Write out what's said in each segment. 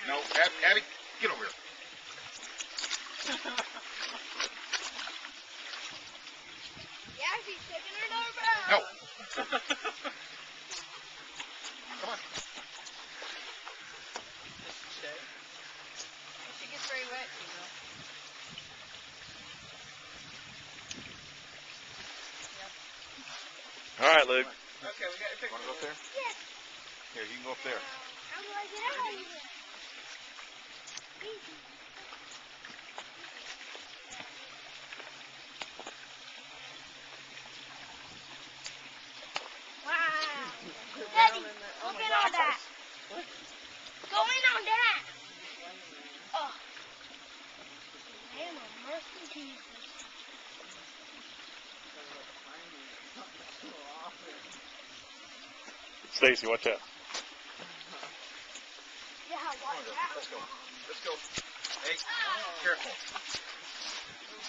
No, Abby, get over here. Yeah, she's taking her number out. No. Come on. She gets very wet, you know. All right, Luke. Okay, we got your picture. Want to go up there? Yes. Here, you can go up there. How do I get out of here? Easy. Wow. Daddy, look at all that. Go in on that. Oh. Damn, a mercy Jesus. Stacy, watch out. Yeah, watch out. Let's go. Let's go. Hey, careful.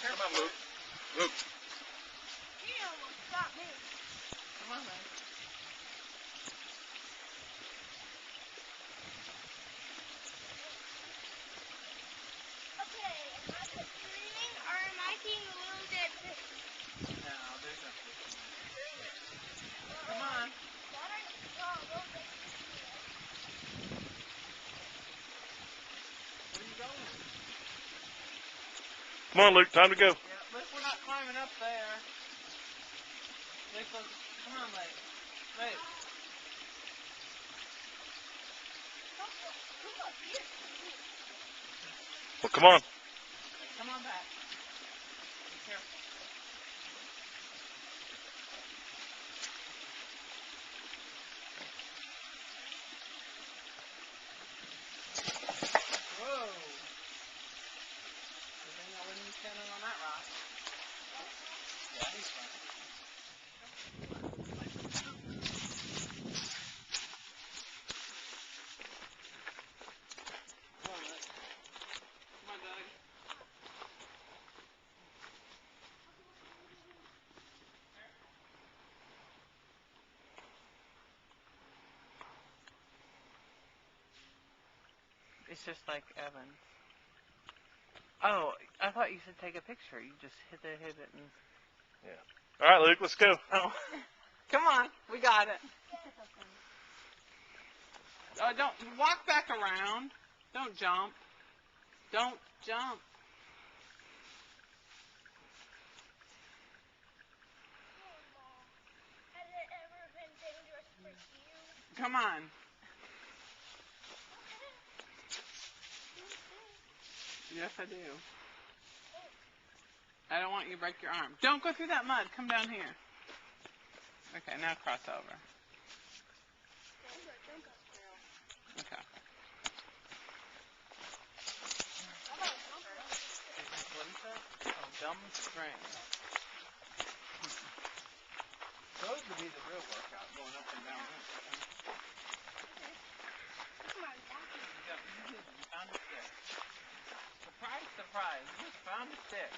Come on, Luke. Luke. He almost got me. Come on, man. Okay, am I just dreaming or am I seeing a little dead fish? No, there's no fish in there. Come on. That I saw a little dead fish. Where are you going? Come on, Luke. Time to go. Yeah, Lick, we're not climbing up there. Lick, come on, Lick. Lick. Come up here. Well, come on. Come on back. Be careful. Whoa. Good thing I wouldn't be standing on that rock. Yeah, he's fine. Come on, Lick. Come on, Doug. It's just like Evans. Oh, I thought you said take a picture. You just hit it and... All right, Luke. Let's go. Oh. Come on. We got it. Don't walk back around. Don't jump. Don't jump. Has it ever been dangerous for you? Come on. Yes, I do. I don't want you to break your arm. Don't go through that mud. Come down here. Okay, now cross over. Okay. What is that? Oh, dumb spring. Those would be the real workout, going up and down. You found a stick. Surprise, surprise. You just found a stick.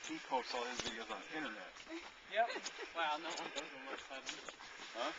He posts all his videos on the internet. Yep. Wow, no one does them like that. Huh?